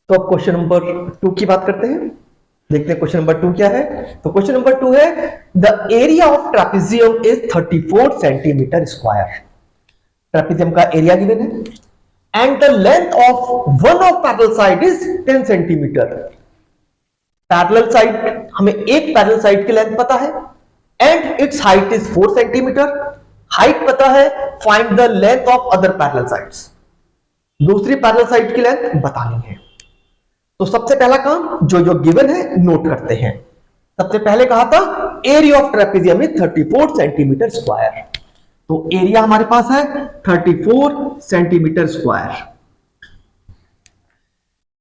तो अब question number 2 की बात करते हैं। देखते हैं क्वेश्चन नंबर 2 क्या है। तो क्वेश्चन नंबर 2 है the area of trapezium is 34 centimetre square. Trapezium का एरिया गिवन है and the length of one of parallel side is 10 centimetre. Parallel side, हमें एक पैरेलल साइड की लेंथ पता है and it's height is 4 centimetre. Height पता है, find the length of other parallel sides. दूसरी पैरेलल साइड की लेंथ बतानी है। तो सबसे पहला काम जो जो गिवन है नोट करते हैं। सबसे पहले कहा था area of trapezium is 34 centimetre square. तो एरिया हमारे पास है 34 centimetre square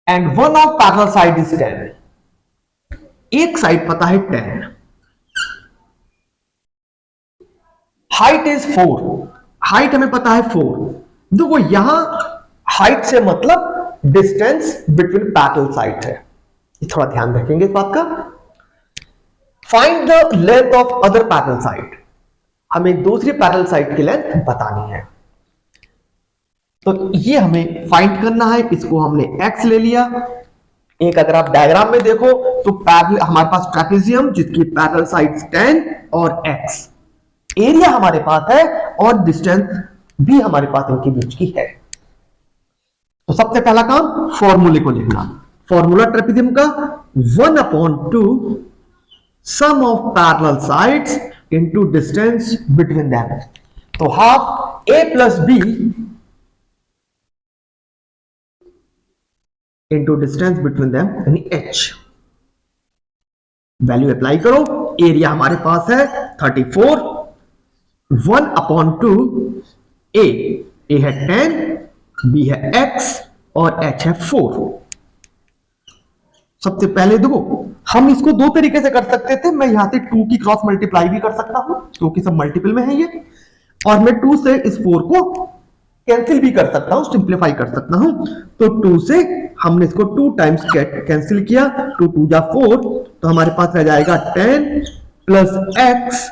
and one of parallel side is 10। एक साइड पता है 10। Height is 4। हाइट हमें पता है 4। देखो यहां हाइट से मतलब डिस्टेंस बिटवीन पैरेलल साइड है, ये थोड़ा ध्यान रखेंगे इस बात का। Find the length of other parallel side, हमें दूसरी पैरेलल साइड की लेंथ बतानी है। तो ये हमें फाइंड करना है। इसको हमने x ले लिया। एक अगर आप डायग्राम में देखो तो पैरेलल हमारे पास ट्रेपेजियम जिसकी पैरेलल साइड्स 10 और x, एरिया हमारे पास है और डिस्टेंस भी हमारे पास इनके बीच की है। तो सबसे पहला काम फॉर्मूले को लिखना। फॉर्मूला ट्रेपेजियम का 1/2 sum of parallel sides into distance between them. तो half a plus b into distance between them यानी h। वैल्यू अप्लाई करो। एरिया हमारे पास है 34, 1/2 a है 10, b है x और h है 4। सबसे पहले देखो हम इसको दो तरीके से कर सकते थे। मैं यहां से 2 की क्रॉस मल्टीप्लाई भी कर सकता हूं क्योंकि सब मल्टीपल में है ये, और मैं 2 से इस 4 को कैंसिल भी कर सकता हूं, सिंप्लीफाई कर सकता हूं। तो 2 से हमने इसको 2 टाइम्स कैंसिल किया, 2 2 जा 4, तो हमारे पास रह जाएगा 10 प्लस x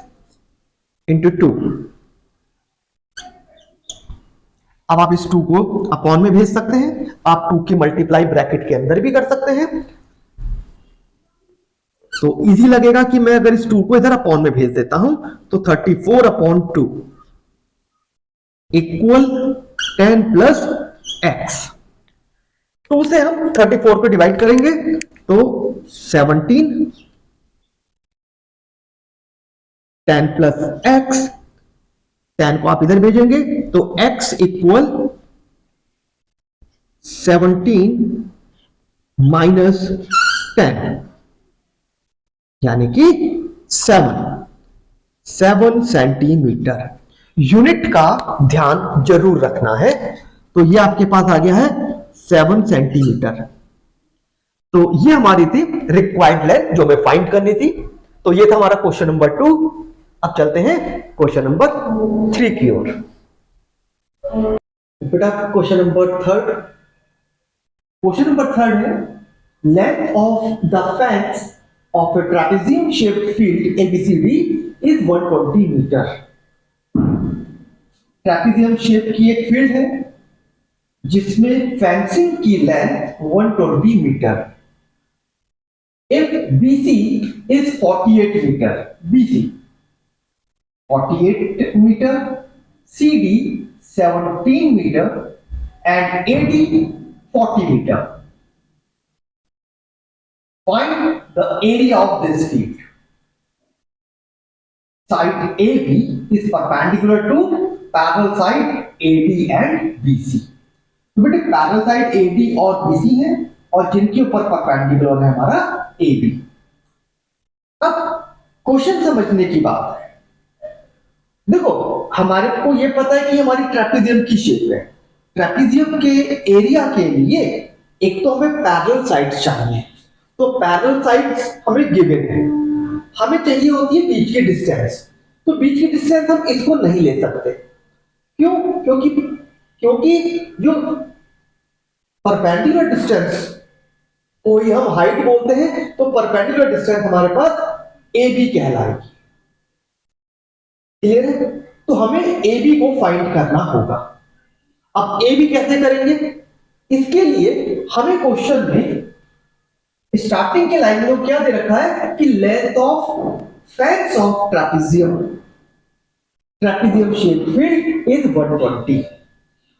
इंटू 2। अब आप इस 2 को अपॉन में भेज सकते हैं। आप 2 की मल्टीप्लाई ब्रैकेट के अंदर भी कर सकते हैं, तो इजी लगेगा कि मैं अगर इस 2 को इधर अपॉन में भेज देता हूं तो 34/2 इक्वल 10 प्लस x। 2 से हम 34 को डिवाइड करेंगे तो 17, 10 प्लस x, 10 को आप इधर भेजेंगे तो x इक्वल 17 माइनस 10 यानी कि 7 सेंटीमीटर। यूनिट का ध्यान जरूर रखना है। तो ये आपके पास आ गया है 7 सेंटीमीटर। तो ये हमारी थी रिक्वायर्ड लेंथ जो हमें फाइंड करनी थी। तो ये था हमारा क्वेश्चन नंबर 2। अब चलते हैं क्वेश्चन नंबर 3 की ओर। बेटा क्वेश्चन नंबर 3। क्वेश्चन नंबर 3 है length of the fence of a trapezium shaped field ABCD is 120 metre. Trapezium shape की एक फील्ड है जिसमें फेंसिंग की length 120 metre. If BC is 48 metre, BC 48 metre, CD 17 metre and AD 40 metre, find the area of this field. Side AB is perpendicular to parallel side AD and BC. तो बेटे parallel side AD और BC है और जिनके ऊपर perpendicular है हमारा AB। अब क्वेश्चन समझने की बात है। देखो हमारे को ये पता है कि हमारी ट्रेपेजियम की शेप है। ट्रेपेजियम के एरिया के लिए एक तो हमें पैरेलल साइड्स चाहिए, तो पैरेलल साइड्स हमें गिवन है। हमें चाहिए होती है बीच की डिस्टेंस। तो बीच की डिस्टेंस हम इसको नहीं ले सकते। क्यों? क्योंकि जो परपेंडिकुलर डिस्टेंस को ही हम हाइट बोलते हैं, तो परपेंडिकुलर डिस्टेंस हमारे पास AB कहलाएगी। क्लियर है? तो हमें AB को फाइंड करना होगा। अब AB कैसे करेंगे? इसके लिए हमें क्वेश्चन में स्टार्टिंग के लाइन में क्या दे रखा है कि length of fans of trapezium shape field is 120।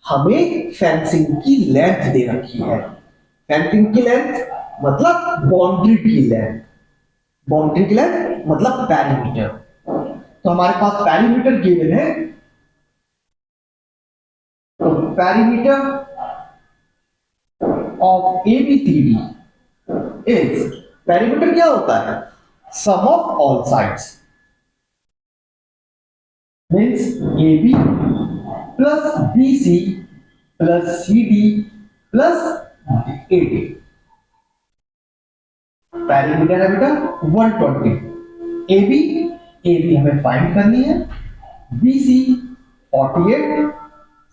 हमें फेंसिंग की लेंथ दे रखी है। फेंसिंग की लेंथ मतलब बाउंड्री की लेंथ, बाउंड्री की लेंथ मतलब पेरीमीटर। तो हमारे पास पेरीमीटर गिवन है, तो perimeter of ABCD is, perimeter क्या होता है? Sum of all sides, means AB plus BC plus CD plus AD। Perimeter है बेटा 120। AB हमें फाइंड करनी है, BC 48,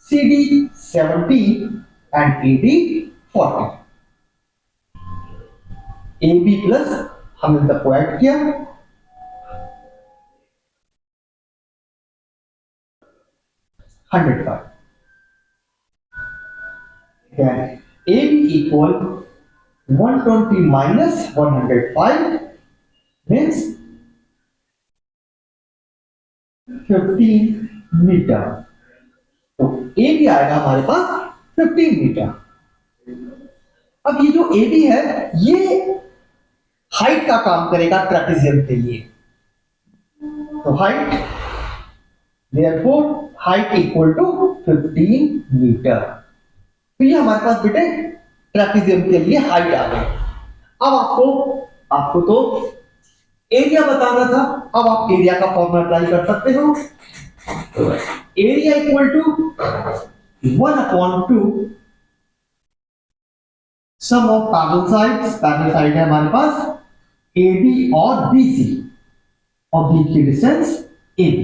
CD 70 and AD 40। AB plus हमने तब को ऐड किया, 105। Then AB equal 120 minus 105 means 15 metre. तो AB आएगा हमारे पास 15 मीटर। अब ये जो AB है ये हाइट का काम करेगा ट्रेपेजियम के लिए। तो height, therefore height equal to 15 metre. तो ये हमारे पास बेटे ट्रेपेजियम के लिए हाइट आ गई। अब आपको तो एरिया बताना था। अब आप एरिया का फॉर्मूला अप्लाई कर सकते हो। Area equal to 1/2 sum of parallel sides. Parallel side है हमारे पास AB और BC और बीच की डिस्टेंस AB।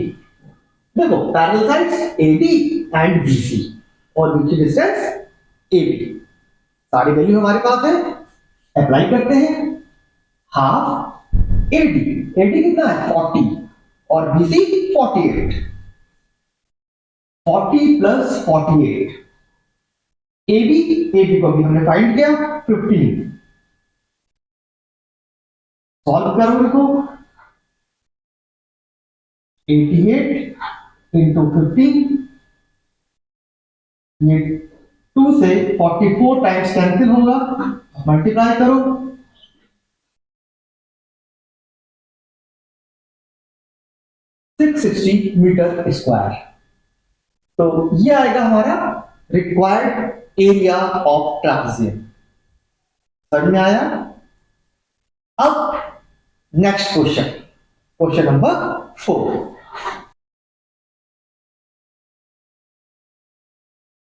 देखो parallel sides AD and BC और बीच की डिस्टेंस AB। सारी वैल्यू हमारे पास है, अप्लाई करते हैं। हाफ AD कितना है 40 और BC 48। 40 प्लस 48 AB को भी हमने फाइंड किया 15। सॉल्व करो इसको, 88 इंटू 15, ये 2 से 44 टाइम्स कैंसिल होगा, मल्टीप्लाई करो, 660 मीटर स्क्वायर। तो ये आएगा हमारा रिक्वायर्ड एरिया ऑफ ट्रेपेजियम। समझ में आया? अब नेक्स्ट क्वेश्चन, क्वेश्चन नंबर 4।